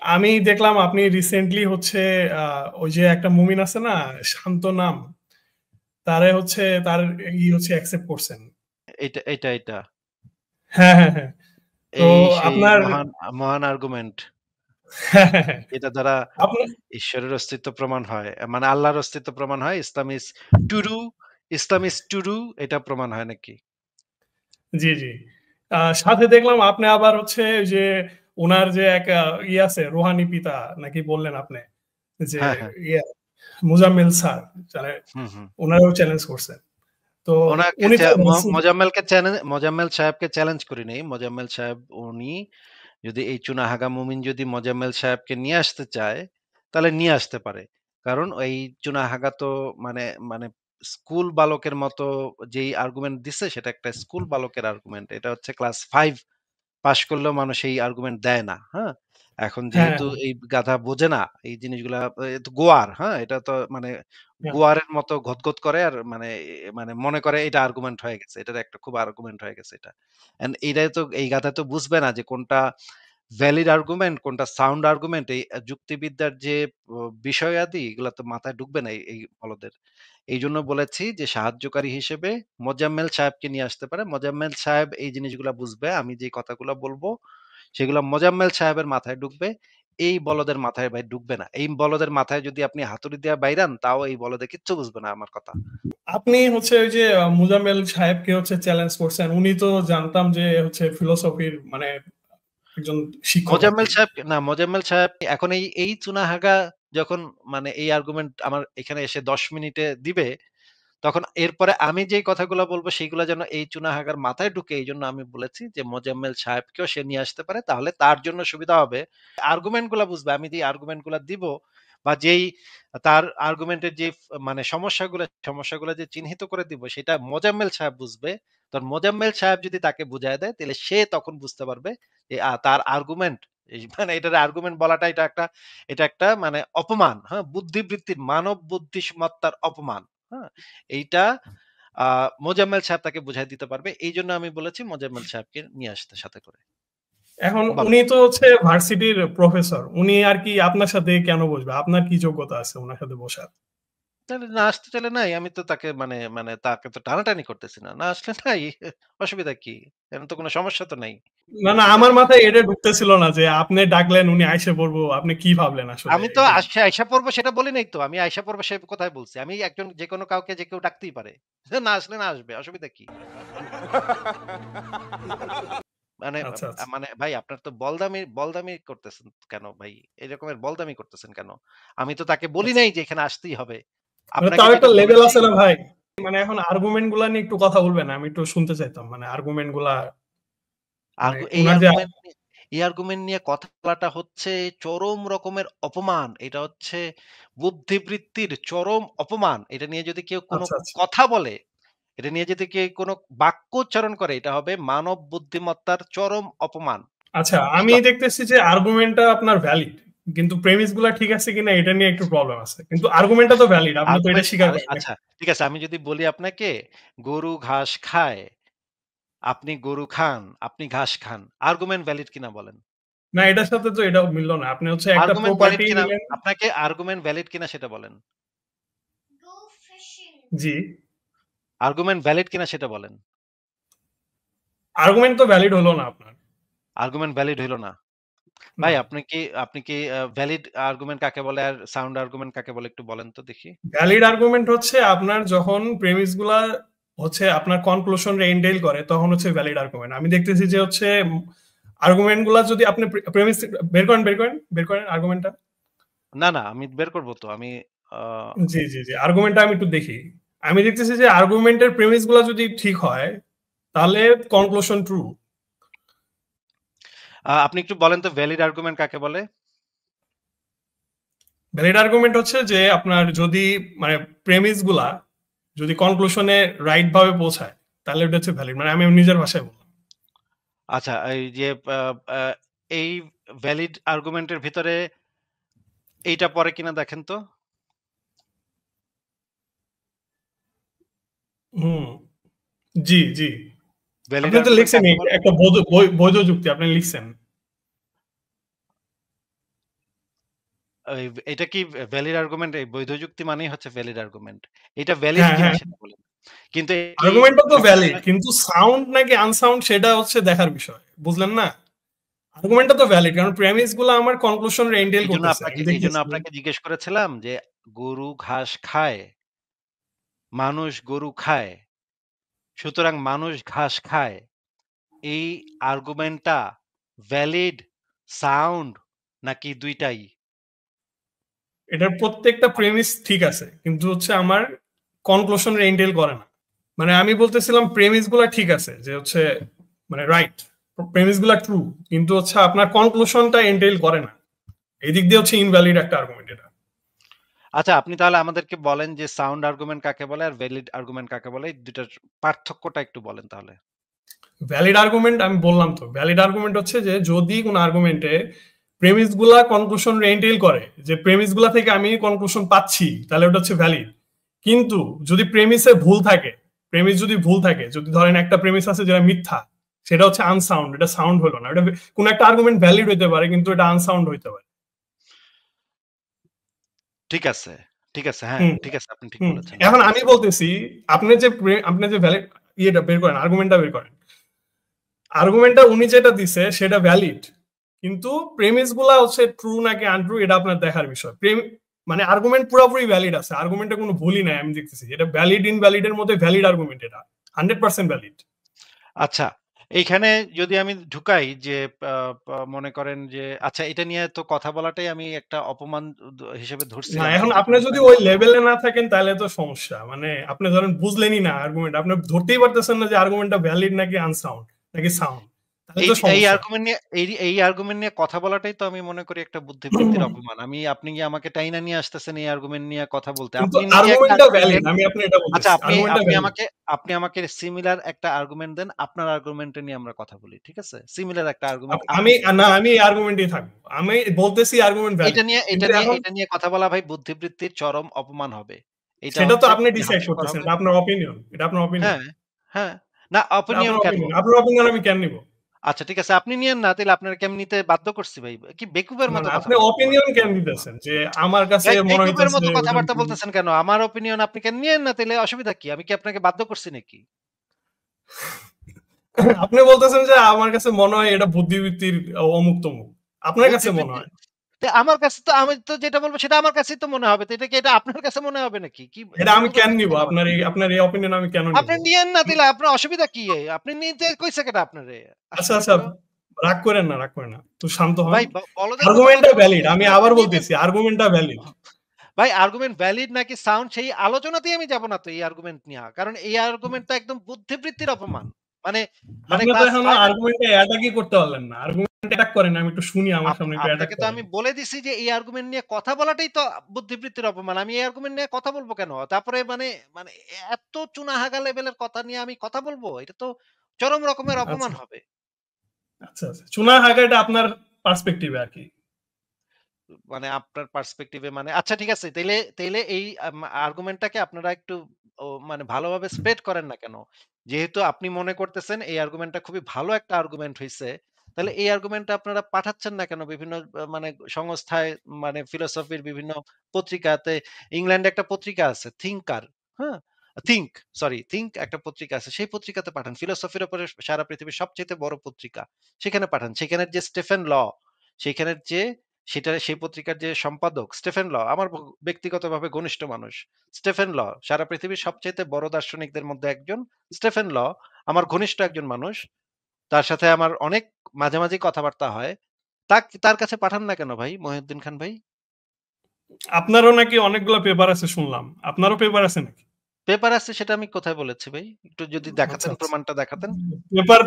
আমি দেখলাম আপনি রিসেন্টলি হচ্ছে ওই যে একটা মুমিন আছে না, শান্ত নাম, তারে হচ্ছে তার হচ্ছে অ্যাকসেপ্ট করছেন। এটা হ্যাঁ, হ্যাঁ, হ্যাঁ। তো এই সেই আপনার মহান মহান আর্গুমেন্ট হ্যাঁ, হ্যাঁ, হ্যাঁ। এটা দ্বারা আপনার ঈশ্বরের অস্তিত্ব প্রমাণ হয়, মানে আল্লাহর অস্তিত্ব প্রমাণ হয়। টুরু ইসলাম ইজ টুরু, এটা প্রমাণ হয় নাকি? জি, জি। সাথে দেখলাম আপনি আবার হচ্ছে ওই যে উনার যে এক আছে রুহানি পিতা নাকি বললেন আপনি যে হ্যাঁ, হ্যাঁ। ইয়া মুজাম্মেল স্যার, মানে হুম, হুম। উনারও চ্যালেঞ্জ করছেন। তো ওনাকে উনি তো মোজাম্মেল সাহেবকে চ্যালেঞ্জ করি নাই। মোজাম্মেল সাহেব উনি যদি এই চুনাহাগা মুমিন যদি মোজাম্মেল সাহেবকে নিয়ে আসতে চায়, তাহলে নিয়ে আসতে পারে। কারণ এই চুনাহাগা তো মানে মানে স্কুল বালকের মতো যেই আর্গুমেন্ট দিছে সেটা একটা স্কুল বালকের আর্গুমেন্ট। এটা হচ্ছে ক্লাস 5 পাস করলেও মানুষ এই আর্গুমেন্ট দেয় না। হ্যাঁ? এখন হ্যাঁ, যেহেতু এই গাধা বোঝে না এই জিনিসগুলা, এ তো গোয়ার, হ্যাঁ? এটা তো মানে হ্যাঁ। গোয়ারের মতো গদগদ করে আর মানে মনে করে এটা আর্গুমেন্ট হয়ে গেছে। এটার একটা খুব আর্গুমেন্ট হয়ে গেছে এটা। এন্ড এইটাই তো এই গাধা তো বুঝবে না যে কোনটা ভ্যালিড আর্গুমেন্ট, কোনটা সাউন্ড আর্গুমেন্ট। এই যুক্তিবিদ্যার যে বিষয়াদি এগুলা তো মাথায় ঢুকবে না এই বলদের। এইজন্য বলেছি যে সাহায্যকারী হিসেবে মোজাম্মেল সাহেবকে নিয়ে আসতে পারে। মোজাম্মেল সাহেব এই জিনিসগুলা বুঝবে। আমি যে কথাগুলা বলবো সেগুলা মোজাম্মেল সাহেবের মাথায় ঢুকবে। এই বলদের মাথায় ভাই ঢুকবে না। এই বলদের মাথায় যদি আপনি হাতুড়ি দিয়া বাইরান তাও এই বলদে কিচ্ছু বুঝবে না আমার কথা। আপনি হচ্ছে ওই যে মুজাম্মেল সাহেবকে হচ্ছে চ্যালেঞ্জ করছেন, উনি তো জানতাম যে হচ্ছে ফিলোসফির মানে একজন শিক্ষক আর মোজাম্মেল কি। সাহেব না, মোজাম্মেল সাহেব এখন এই চুনাহাগা যখন মানে এই আর্গুমেন্ট আমার এখানে এসে ১০ মিনিটে দিবে, তখন এরপরে আমি যেই কথাগুলো বলবো সেইগুলা যেন এই চুনাহাগার মাথায় ঢুকে, এইজন্য আমি বলেছি যে মোজাম্মেল সাহেবকেও সে নিয়ে আসতে পারে, তাহলে তার জন্য সুবিধা হবে। আর্গুমেন্ট গুলা বুঝবে, আমি যে আর্গুমেন্ট গুলা দিব বা যেই তার আর্গুমেন্টের যে মানে সমস্যাগুলো যে চিহ্নিত করে দিব সেটা মোজাম্মেল সাহেব বুঝবে। তখন মোজাম্মেল সাহেব যদি তাকে বুঝায় দেয় তাহলে সে তখন বুঝতে পারবে যে তার আর্গুমেন্ট, মানে এটার আর্গুমেন্ট বলাটা এটা একটা মানে অপমান, হ্যাঁ, বুদ্ধিবৃত্তির মানব বুদ্ধিমত্তার অপমান। হ্যাঁ, এইটা মোজাম্মেল সাহেব তাকে বুঝাই দিতে পারবে। এইজন্য আমি বলেছি মোজাম্মেল সাহেবকে নিয়ে আসতে সাথে করে। এখন বলেন। উনি তো হচ্ছে ভার্সিটির প্রফেসর, উনি আর কি আপনার সাথে কেন বসবে? আপনার কি যোগ্যতা আছে ওনার সাথে বসার? তাহলে না আসতে চাইলে নাই। আমি তো তাকে মানে মানে তাকে তো টানাটানি করতেছি না। না আসলে নাই। অসুবিধা কি? এখানে তো কোনো সমস্যা তো নাই। না, না, আমার মাথায় এটা ঢুকতেছিল না যে আপনি ডাকলেন উনি আইসে পড়বো, আপনি কি ভাবলেন আসলে আমি তো এটাই। আইসা পড়বো সেটা বলি নাই তো। আমি আইসা পড়বো সে কথাই বলছি। আমি একজন যেকোনো কাউকে যে কেউ ডাকতেই পারে। না আসলে না আসবে। অসুবিধা কি? মানে আচ্ছা, আচ্ছা, মানে ভাই আপনার তো বলদামি করতেছেন কেন ভাই? এই রকমের বলদামি করতেছেন কেন? আমি তো তাকে বলি আচ্ছা। নাই যে এখানে আসতেই হবে। মানে আপনাকে তার একটা যেটা লেভেল বলেছি আছে না ভাই? মানে এখন আর্গুমেন্ট গুলা নিয়ে একটু কথা বলবেন, আমি একটু শুনতে চাইতাম, মানে আর্গুমেন্ট গুলা, মানে এই উনার যে আর্গুমেন্ট নিয়ে কথা বলাটা হচ্ছে চরম রকমের অপমান। এটা হচ্ছে বুদ্ধিবৃত্তির চরম অপমান। এটা নিয়ে যদি কেউ কোনো আচ্ছা, আচ্ছা, কথা বলে, এটা নিয়ে যদি কেউ কোনো বাক্য উচ্চারণ করে, এটা হবে মানব বুদ্ধিমত্তার চরম অপমান। আচ্ছা, আমি শুধু দেখতেছি যে আর্গুমেন্টটা আপনার ভ্যালিড, কিন্তু প্রেমিস গুলা ঠিক আছে কিনা এটা নিয়ে একটু প্রবলেম আছে, কিন্তু আর্গুমেন্টটা তো ভ্যালিড, আপনি তো এটা আর্গুমেন্ট স্বীকার করেন আচ্ছা, নাকি? ঠিক আছে। আমি যদি বলি আপনাকে, গরু ঘাস খায়, আপনি গরু খান, আপনি ঘাস খান। আর্গুমেন্ট ভ্যালিড কিনা বলেন? না, এটার সাথে তো এটা মিললো না, আপনি হচ্ছে একটা আর্গুমেন্ট ভ্যালিড প্রপার্টি কিনা, নিলেন। আপনাকে আর্গুমেন্ট ভ্যালিড কিনা সেটা বলেন। জি। আর্গুমেন্ট ভ্যালিড কিনা সেটা বলেন। আর্গুমেন্ট তো ভ্যালিড হলো না আপনার। আর্গুমেন্ট ভ্যালিড হইল না। ভাই না, আপনি কি ভ্যালিড আর্গুমেন্ট কাকে বলে আর সাউন্ড আর্গুমেন্ট কাকে বলে একটু বলেন তো দেখি? ভ্যালিড আর্গুমেন্ট হচ্ছে আপনার যখন প্রেমিস গুলা হচ্ছে আপনার কনক্লুশন রে এন্ডেল করে, তখন হচ্ছে ভ্যালিড আর্গুমেন্ট। আমি দেখতেছি যে হচ্ছে আর্গুমেন্ট গুলা যদি আপনি প্রেমিস বের করেন আর্গুমেন্টটা। না, না, আমি বের করব তো। আমি আ জি, জি, জি, আর্গুমেন্টটা আমি একটু দেখি। আমি দেখতেছি যে আর্গুমেন্টের প্রেমিস গুলা যদি ঠিক হয় তাহলে কনক্লুশন ট্রু। আপনি একটু বলেন তো ভ্যালিড আর্গুমেন্ট কাকে বলে? ভ্যালিড আর্গুমেন্ট হচ্ছে যে আপনার যদি মানে প্রেমিস গুলা যদি কনক্লুশনে রাইট ভাবে পৌঁছায়, তাহলে ওটা হচ্ছে ভ্যালিড, মানে আমি নিজের ভাষায় বললাম। আচ্ছা, এই যে আ আ এই ভ্যালিড আর্গুমেন্ট এর ভিতরে এইটা পড়ে কিনা দেখেন তো? হুম। জি, জি। ভ্যালিড আপনি তো আর্গুমেন্ট লিখছেন কাকে বলে? একটা বৈধ যুক্তি আপনি লিখছেন। এটা কি ভ্যালিড আর্গুমেন্ট? এই বৈধ যুক্তি মানেই হচ্ছে ভ্যালিড আর্গুমেন্ট। এটা ভ্যালিড হ্যাঁ, কিনা হ্যাঁ। সেটা বলেন। কিন্তু কি আর্গুমেন্টটা তো ভ্যালিড, সবসময় কিন্তু সাউন্ড নাকি আনসাউন্ড সেটা হচ্ছে দেখার বিষয়। বুঝলেন না? আর্গুমেন্টটা তো ভ্যালিড, কারণ প্রেমিস গুলো আমার কনক্লুশন এন্ডেল করতেছে। আমি এইজন্য দেখতেছি। আপনাকে জিজ্ঞেস করেছিলাম যে গরু ঘাস খায়, মানুষ গরু খায়। সুতরাং মানুষ ঘাস খায়। এই আর্গুমেন্টটা ভ্যালিড, সাউন্ড নাকি ২ টাই? এটার প্রত্যেকটা প্রেমিস ঠিক আছে, কিন্তু হচ্ছে আমার কনক্লুশন এন্ডেল করে না। মানে আমি বলতেছিলাম প্রেমিস গুলা ঠিক আছে, যে হচ্ছে মানে রাইট, প্রেমিস গুলা ট্রু, কিন্তু হচ্ছে আপনার কনক্লুশনটা এন্ডেল করে না। এই দিক দিয়ে হচ্ছে ইনভ্যালিড একটা আর্গুমেন্ট এটা। আচ্ছা, আপনি তাহলে আমাদেরকে বলেন যে সাউন্ড আর্গুমেন্ট কাকে বলে আর ভ্যালিড আর্গুমেন্ট কাকে বলে? এই ২ টার পার্থক্যটা একটু বলেন তাহলে। ভ্যালিড আর্গুমেন্ট আমি বললাম তো, ভ্যালিড আর্গুমেন্ট হচ্ছে যে যদি কোন আর্গুমেন্টে প্রেমিস গুলা কনক্লুশন এন্টেল করে, যে প্রেমিস গুলা থেকে আমি কনক্লুশন পাচ্ছি, তাহলে ওটা হচ্ছে ভ্যালিড। কিন্তু যদি প্রেমিসে ভুল থাকে, প্রেমিস যদি ভুল থাকে, যদি ধরেন একটা প্রেমিস আছে যেটা মিথ্যা, সেটা হচ্ছে আনসাউন্ড, এটা সাউন্ড হলো না। এটা কোন একটা আর্গুমেন্ট ভ্যালিড হইতে পারে, কিন্তু এটা আনসাউন্ড হইতে পারে। ঠিক আছে, ঠিক আছে। হ্যাঁ, হুম, ঠিক আছে। আপনি ঠিক হুম। বলেছেন। এখন আমি বলতেছি, আপনি যে ভ্যালিড ইয়েটা বের করেন, আর্গুমেন্টটা বের করেন, আর্গুমেন্টটা উনি যেটা দিছে সেটা ভ্যালিড, কিন্তু প্রেমিস গুলা হচ্ছে ট্রু নাকি আনট্রু এটা আপনার দেখার বিষয়। মানে আর্গুমেন্ট পুরোপুরি ভ্যালিড আছে, আর্গুমেন্টে কোনো ভুলই নাই। আমি দেখতেছি এটা ভ্যালিড ইনভ্যালিড এর মধ্যে ভ্যালিড আর্গুমেন্ট, এটা 100% ভ্যালিড। আচ্ছা, এইখানে যদি আমি ঢুকাই যে আ পা মনে করেন যে আচ্ছা, এটা নিয়ে তো কথা বলাটাই আমি একটা অপমান হিসেবে না, ধরছিলাম এখন আরকি। আপনি যদি মানে ওই লেভেলে না থাকেন তাহলে তো সমস্যা। মানে আপনি ধরেন বুঝলেনই না আর্গুমেন্ট, আপনি ধরতেই পারতেছেন না যে আর্গুমেন্টটা ভ্যালিড নাকি আনসাউন্ড নাকি সাউন্ড, তাহলে এই তো এই সমস্যা। আর্গুমেন্ট নিয়ে এই আর্গুমেন্ট নিয়ে কথা বলাটাই তো আমি মনে করি একটা বুদ্ধিবৃত্তির অপমান। আপনি কি আমাকে টাইনা নিয়ে আসতেছেন এই আর্গুমেন্ট নিয়ে কথা বলতে। কিন্তু আপনি নিজে একটা আর্গুমেন্টটা আর্গুমেন্ট ভ্যালিড, দেন। আমি আপনি এটা আচ্ছা, বলতেছি, আর্গুমেন্টটা ভ্যালিড। আপনি আমাকে সিমিলার একটা আর্গুমেন্ট দেন। আপনার আর্গুমেন্ট নিয়ে আমরা কথা বলি। ঠিক আছে? সিমিলার একটা আর্গুমেন্ট আপনি আমি দেন। না, আমি এই আর্গুমেন্টেই থাকবো। আমি বলতেছি আর্গুমেন্ট ভ্যালিড, কিন্তু এখন এটা নিয়ে কথা বলা ভাই বুদ্ধিবৃত্তির চরম অপমান হবে। এটা সেটা তো হচ্ছে আপনি খুবই ডিসাইড হাস্যকর করতেছেন, হবে। এটা আপনার অপিনিয়ন, এটা আপনার অপিনিয়ন, হ্যাঁ, হ্যাঁ। না, এটা অপিনিয়ন আপনার কেন? অপিনিয়ন, আপনার অপিনিয়ন আমি কেন নিব? আচ্ছা, ঠিক আছে। আপনি নিয়েন না, তাইলে আপনারে কি আমি নিতে বাধ্য করছি ভাই? কি বেকুবের না, মতো না, আপনি কথাবার্তা অপিনিয়ন কেন বলতেছেন? দিতেছেন যে আমার কাছে ভাই মনে বেকুবের হইতেছে মতো ওটা কথাবার্তা বলতেছেন কেন? আমার অপিনিয়ন আপনি কেন নিয়েন না, তাইলে অসুবিধা কি? আমি কি আপনাকে বাধ্য করছি নাকি? আপনি বলতেছেন যে আমার কাছে মনে হয় এটা বুদ্ধিবৃত্তির অমুক তমুক, আপনার কাছে মনে বুদ্ধিবৃত্তি হয়। তে আমার কাছে তো আমি তো যেটা বলব সেটা আমার কাছেই তো মনে হবে। তো এটা কি এটা আপনার কাছে মনে হবে নাকি? কি এটা আমি বেকুবের কেন মতো নিব? আপনার কথাবার্তা? এই অপিনিয়ন আমি কেন নিব? আপনি নিয়েন না, তাইলে আপনার অসুবিধা কি? আপনি নিতে কইছে কেডা আপনারে? আচ্ছা, আচ্ছা, আশ্চর্য! রাগ করেন না, রাগ করেন না, একটু শান্ত হন। ভাই বলদের মতো আর্গুমেন্টটা কথা ভ্যালিড, বলতেছেন আমি যে আপনি আবার নিবেন। বলতেছি আর্গুমেন্টটা ভ্যালিড। ভাই আর্গুমেন্ট ভ্যালিড নাকি সাউন্ড সেই আলোচনাতেই আমি যাব না তো এই আর্গুমেন্ট নিয়া। কারণ এই আর্গুমেন্টটা একদম বুদ্ধিবৃত্তির অপমান। মানে মানে আপনি তো ক্লাস এখনো 5 এর আর্গুমেন্টে অ্যাটাকই করতে পারলেন না। আর্গুমেন্ট অ্যাটাক করেন, আমি একটু শুনি, আমার সামনে একটু অ্যাটাক আপনাকে তো করেন। আমি বলে দিছি যে এই আর্গুমেন্ট নিয়ে কথা বলাটাই তো বুদ্ধিবৃত্তির অপমান। আমি এই আর্গুমেন্ট নিয়ে কথা বলব কেন? তারপরে মানে মানে এত চুনাহাগা লেভেলের কথা নিয়ে আমি কথা বলব? এটা তো চরম রকমের অপমান আচ্ছা, হবে। আচ্ছা, আচ্ছা। চুনা হাগা এটা আপনার পার্সপেক্টিভে আরকি। মানে আপনার পার্সপেক্টিভ এ মানে আচ্ছা, ঠিক আছে। তাইলে এই আর্গুমেন্টটাকে আপনারা একটু মানে ভালোভাবে স্প্রেড করেন না কেন? যেহেতু আপনি মনে করতেছেন এই আর্গুমেন্টটা খুবই ভালো একটা আর্গুমেন্ট হইছে। তাহলে এই আর্গুমেন্টটা আপনারা পাঠাচ্ছেন না কেন বিভিন্ন মানে সংস্থায়, মানে ফিলোসফির বিভিন্ন পত্রিকাতে। ইংল্যান্ডে একটা পত্রিকা আছে থিংকার, হ্যাঁ? থিংক, থিংক একটা পত্রিকা আছে। সেই পত্রিকাতে পাঠান। ফিলোসফির উপরে সারা পৃথিবীর সবচাইতে বড় পত্রিকা। সেখানে পাঠান। সেখানের যে স্টেফেন ল, সেখানের যে সেই পত্রিকার যে সম্পাদক স্টেফেন ল আমার ব্যক্তিগতভাবে ঘনিষ্ঠ মানুষ। স্টেফেন ল সারা পৃথিবীর সবচাইতে বড় দার্শনিকদের মধ্যে একজন। স্টেফেন ল আমার ঘনিষ্ঠ একজন মানুষ। তার সাথে আমার অনেক মাঝে কথাবার্তা হয়। তার কাছে পাঠান না কেন ভাই মহিউদ্দিন খান ভাই? আপনারও নাকি অনেকগুলা পেপার আছে শুনলাম। আপনারও পেপার আছে নাকি? পেপার আছে সেটা আমি কোথায় বলেছি ভাই? একটু যদি আচ্ছা, দেখাতেন, আচ্ছা। প্রমাণটা দেখাতেন। পেপার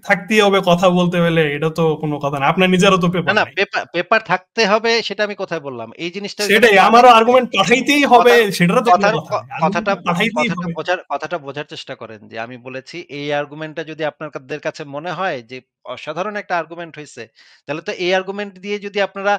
থাকতেই হবে কথা বলতে হলে, এটা তো কোনো কথা না। আপনার নিজেরও তো না, পেপার না, নাই। পেপার থাকতে হবে সেটা আমি কোথায় বললাম? এই জিনিসটা ওইখানে সেটাই, ক্লাবে আমারও আর্গুমেন্ট পাঠাইতেই হবে, কথার সেটারও তো কোনো কথার কথা ক নাই। আর্গুমেন্ট পাঠাইতেই হবে। কথাটা বোঝার চেষ্টা করেন যে আমি বলেছি এই আর্গুমেন্টটা যদি আপনাদের কাছে মনে হয় যে অসাধারণ একটা আর্গুমেন্ট হইছে। তাহলে তো এই আর্গুমেন্ট দিয়ে যদি আপনারা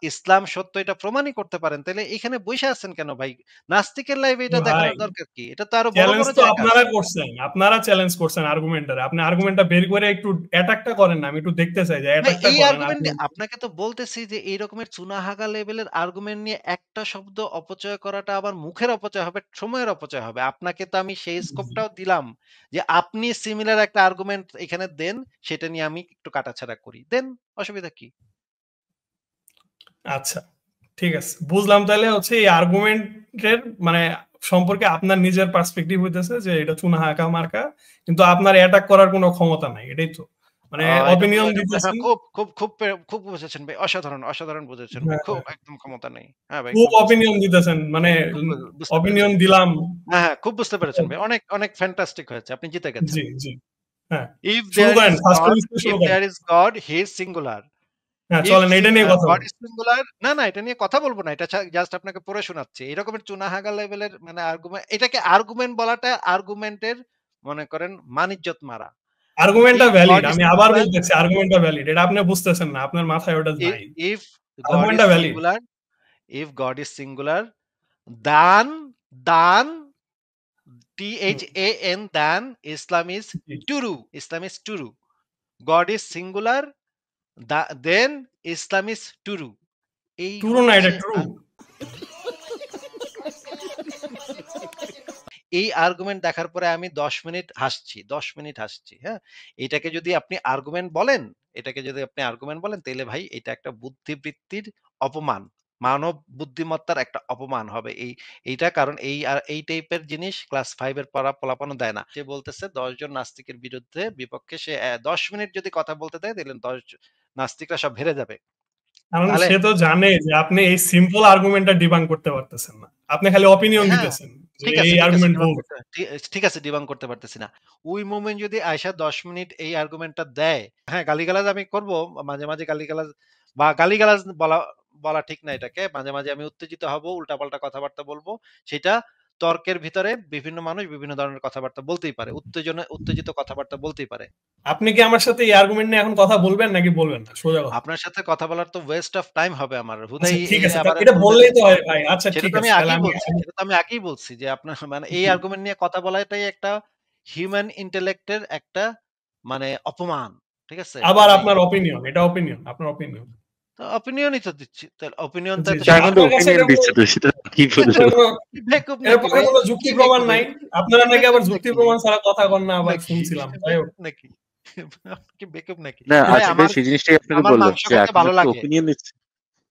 ইসলাম সত্য এটা প্রমাণই করতে পারেন, তাহলে এখানে বইসা আছেন কেন ভাই? নাস্তিকের লাইভে এটা ভাই দেখানোর দরকার কি? এটা তো আরো বড়, চ্যালেঞ্জ বড় তো জায়গা আপনারা আছে। করছেন, আপনারা চ্যালেঞ্জ করছেন আর্গুমেন্টারে। আপনি আর্গুমেন্টটা বের করে একটু অ্যাটাকটা করেন না, আমি একটু দেখতে চাই যে ভাই অ্যাটাকটা এই করেন আর্গুমেন্ট আর্গুমেন্ট। আপনাকে তো বলতেছি যে এই রকমের চুনাহাগা লেভেলের আর্গুমেন্ট নিয়ে একটা শব্দ অপচয় করাটা আবার মুখের অপচয় হবে, সময়ের অপচয় হবে। আপনাকে তো আমি সেই স্কোপটাও দিলাম যে আপনি সিমিলার একটা আর্গুমেন্ট এখানে দেন, সেটা নিয়ে আমি একটু কাটাছাড়া করি। দেন, অসুবিধা কি? আচ্ছা ঠিক আছে, বুঝলাম। তাহলে হচ্ছে এই আর্গুমেন্টের মানে সম্পর্কে আপনার নিজের পার্সপেক্টিভ হইতেছে যে এটা চুনাহাকা মার্কা, কিন্তু আপনার অ্যাটাক করার কোনো ক্ষমতা নাই, এটাই তো মানে এটা অপিনিয়ন এটা হ্যাঁ, দিতেছেন। খুব খুব খুব খুব বুঝেছেন ভাই। অসাধারণ, অসাধারণ বুঝেছেন ভাই। হ্যাঁ, খুব একদম ক্ষমতা নেই। হ্যাঁ ভাই, খুব খুব বুঝতে অপিনিয়ন দিতেছেন মানে খুব বুঝতে অপিনিয়ন পেরেছেন। দিলাম। হ্যাঁ, হ্যাঁ, খুব বুঝতে পেরেছেন ভাই। অনেক, অনেক ফ্যান্টাস্টিক হয়েছে। আপনি জিতে গেছেন। জি জি, হ্যাঁ If শুরু there করেন, is ফার্স্ট God, থেকে শুরু if করেন। there is God, he is singular. হ্যাঁ If চলেন, এটা নিয়ে কথা God বলি। is singular, না, না, এটা নিয়ে কথা বলব না। এটা জাস্ট আপনাকে পড়ে শোনাচ্ছি। এরকমের চুনাহাগা লেভেলের মানে আর্গুমেন্ট, এটাকে আর্গুমেন্ট বলাটা আর্গুমেন্টের মনে করেন মানিজ্যত মারা। আর্গুমেন্টটা If ভ্যালিড, God is আমি আবার singular, বলতেছি আর্গুমেন্টটা ভ্যালিড, এটা আপনি বুঝতেছেন না, আপনার মাথায় ওটা নাই। if God is আর্গুমেন্টটা valid. singular, if God is singular, then then Islam is true. Islam is true. God is singular, then Islam is true. এই ট্রু না, এটা হচ্ছে ট্রু। এই আর্গুমেন্ট দেখার পরে আমি ১০ মিনিট হাসছি, ১০ মিনিট হাসছি। হ্যাঁ? এটাকে যদি আপনি আর্গুমেন্ট বলেন, তাইলে ভাই এটা একটা বুদ্ধিবৃত্তির অপমান। মানব বুদ্ধিমত্তার একটা অপমান হবে। এইটা কারণ এই টাইপের জিনিস ক্লাস 5 এর পড়া পোলাপানও দেয় না। সে বলতেছে ১০ জন নাস্তিকের বিপক্ষে সে ১০ মিনিট যদি কথা বলতে দেয়, তাইলে ১০ নাস্তিকরা সব হেরে যাবে। কারণ তাহলে সে তো জানে যে আপনি এই সিম্পল আর্গুমেন্টটা ডিবাঙ্ক করতে পারতেছেন না, আপনি খালি অপিনিয়ন হ্যাঁ, দিতেছেন যে এই ঠিক আছে আর্গুমেন্ট ডিবাঙ্ক ভুল। করতে ঠিক আছে ডিবাঙ্ক করতে পারতেছি না। ওই মোমেন্ট যদি আইসা ১০ মিনিট এই আর্গুমেন্টটা দেয়, হ্যাঁ, গালিগালাজ আমি করব। মাঝে, মাঝে গালিগালাজ বা গালিগালাজ বলা বলা ঠিক না এটাকে। মাঝে, মাঝে আমি উত্তেজিত হব, উল্টাপাল্টা কথাবার্তা বলব। সেটা তর্কের ভিতরে বিভিন্ন মানুষ বিভিন্ন ধরনের কথাবার্তা বলতেই পারে। উত্তেজিত কথাবার্তা বলতেই পারে। আপনি কি আমার সাথে এই আর্গুমেন্ট নিয়ে এখন কথা বলবেন নাকি বলবেন না, সোজা কথা। আপনার সাথে কথা বলার তো ওয়েস্ট অফ টাইম হবে আমার। আচ্ছা হুদাই ঠিক আছে, আবার এটা উল্টা বললেই তো হয় ভাই। আচ্ছা সেটা ঠিক তো আমি আছে, তাহলে আগেই আমি বলছি। সেটা তো আমি আগেই বলছি যে আপনার মানে এই জি। আর্গুমেন্ট নিয়ে কথা বলাটাই একটা হিউম্যান ইন্টেলেক্টের একটা মানে অপমান। ঠিক আছে? আবার মানে আপনার অপিনিয়ন, এটা অপিনিয়ন, আপনার অপিনিয়ন। অপিনিয়নই তো দিচ্ছি। তাহলে অপিনিয়ন তো জি এত জি, সহজ তার মধ্যে আপনার না। কাছে ওপিনিয়ন এটা দিচ্ছে তো সেটা কি বলবো। এটার কোনো কি বেকুব এর নাকি পক্ষে ভাই? কোনো যুক্তি কি প্রমাণ বেকুব নাই। ভাই? আপনারা কি নাকি আবার বেকুব যুক্তি নাকি? প্রমাণ ছাড়া কথা কন না, আবার নাকি? শুনছিলাম, যাই হোক। বেকুব নাকি? কি বেকুব নাকি? না ভাই আসিফ ভাই আমার সেই জিনিসটাই আপনাকে আমার বললাম মাংস যে খাইতে এখন ভালো আপনি লাগে। ওপিনিয়ন দিচ্ছেন।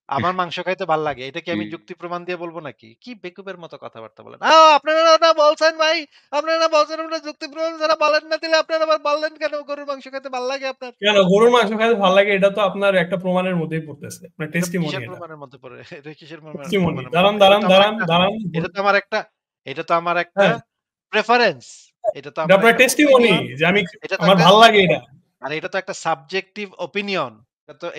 আমার মাংস খাইতে ভাল লাগে। এটা কি জি। আমি যুক্তি প্রমাণ দিয়ে বলব নাকি? কি বেকুবের মতো কথাবার্তা বলেন। আপনারা না বলছেন ভাই, আপনারা না বলছেন আপনারা যুক্তি প্রমাণ ছাড়া বলেন না, দিলে আপনারা আবার বললেন কেন গরুর মাংস খেতে ভাল লাগে আপনার? কেন গরুর মাংস খাইতে ভালো লাগে? এটা তো আপনার একটা প্রমাণের মধ্যেই পড়তেছে, আপনার এটা টেস্টিমনি। কিসের এটা প্রমাণের মধ্যে পড়ে? এটা কিসের টেস্টিমনি। প্রমাণের মধ্যে দাঁড়ান পড়ে? দাঁড়ান দাঁড়ান দাঁড়ান। এটা তো আমার একটা এটা তো আমার একটা হ্যাঁ, প্রেফারেন্স। এটা তো এটা আমার আপনার একটা টেস্টিমনি ওপিনিয়ন। যে আমি, এটা তো আমার একটা ভাল লাগে এটা। আরে এটা তো একটা সাবজেক্টিভ ওপিনিয়ন।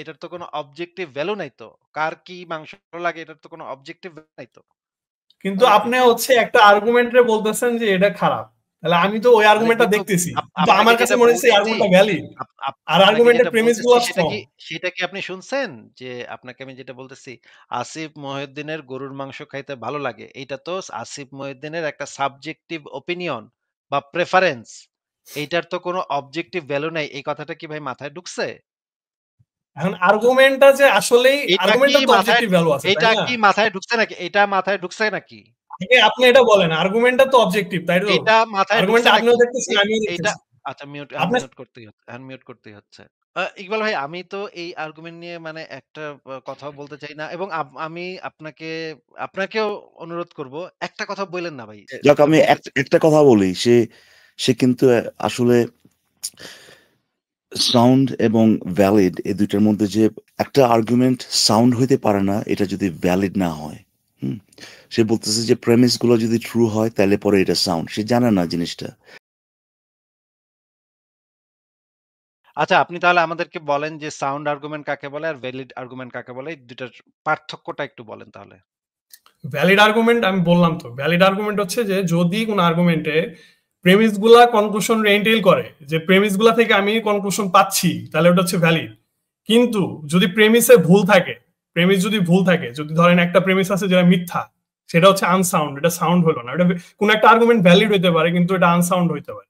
এটার তো কোনো অবজেক্টিভ ভ্যালু নাই তো। কার কি মাংস ভালো লাগে এটার তো কোনো অবজেক্টিভ ভ্যালু নাই তো। কিন্তু বলেন কি? আপনি হচ্ছে একটা আর্গুমেন্টে বলতেছেন যে এটা খারাপ, তাহলে আমি তো ওই আরে আর্গুমেন্টটা বেকুব, দেখতেছি, কিন্তু আপনাকে আমার কাছে যেটা মনে হচ্ছে এই বলতেছি আর্গুমেন্টটা ভ্যালিড। আপ আপ আর আপনাকে আর্গুমেন্টের যেটা প্রেমিস বলতেছি গুলো সেটা স্ট্রং। কি সেটা কি আপনি শুনছেন? যে আপনাকে আমি যেটা বলতেছি, আসিফ মহিউদ্দিনের গরুর মাংস খাইতে ভালো লাগে। এইটা তো আসিফ মহিউদ্দিনের একটা সাবজেক্টিভ ওপিনিয়ন বা প্রেফারেন্স। এইটার তো কোনো অবজেক্টিভ ভ্যালু নাই। এই কথাটা কি ভাই মাথায় ঢুকছে? এখন আর্গুমেন্টটা যে আসলেই এটা কি আর্গুমেন্টের তো মাথায় অবজেক্টিভ ভ্যালু আছে, তাই এটা না? কি মাথায় ঢুকছে নাকি? এটা মাথায় ঢুকছে নাকি? আগে আপনি এটা বলেন, আর্গুমেন্টটা তো অবজেক্টিভ, তাই তো? এটা মাথায় ঢুকছে আর্গুমেন্টটা আপনিও নাকি? দেখতেছেন, আমিও এইটা দেখতেছি। আচ্ছা আপনি এখন মিউট করতেই হচ্ছে। ইকবাল ভাই আমি তো এই আর্গুমেন্ট নিয়ে মানে একটা কথাও বলতে চাই না এবং আমি আপনাকেও অনুরোধ করব একটা কথা বইলেন না ভাই। যাক আমি আপনি একটা কথা বলি, সে সে কিন্তু আসলে সাউন্ড এবং ভ্যালিড এই দুইটার মধ্যে যে একটা আর্গুমেন্ট সাউন্ড হইতে পারে না এটা যদি ভ্যালিড না হয়। হুম, সে বলতেছে যে প্রেমিস গুলো যদি ট্রু হয় তাহলে পরে এটা সাউন্ড, সে জানে না জিনিসটা। আচ্ছা আপনি তাহলে আমাদেরকে বলেন যে সাউন্ড আর্গুমেন্ট কাকে বলে আর ভ্যালিড আর্গুমেন্ট কাকে বলে? এই দুটার পার্থক্যটা একটু বলেন তাহলে। ভ্যালিড আর্গুমেন্ট, আমি বললাম তো, ভ্যালিড আর্গুমেন্ট হচ্ছে যে যদি কোন আর্গুমেন্টে প্রেমিস গুলা কনক্লুশন এন্টেইল করে, যে প্রেমিস গুলা থেকে আমি কনক্লুশন পাচ্ছি, তাহলে ওটা হচ্ছে ভ্যালিড। কিন্তু যদি প্রেমিসে ভুল থাকে, প্রেমিস যদি ভুল থাকে, যদি ধরেন একটা প্রেমিস আছে যেটা মিথ্যা, সেটা হচ্ছে আনসাউন্ড, এটা সাউন্ড হলো না। এটা কোন একটা আর্গুমেন্ট ভ্যালিড হইতে পারে কিন্তু এটা আনসাউন্ড হইতে পারে।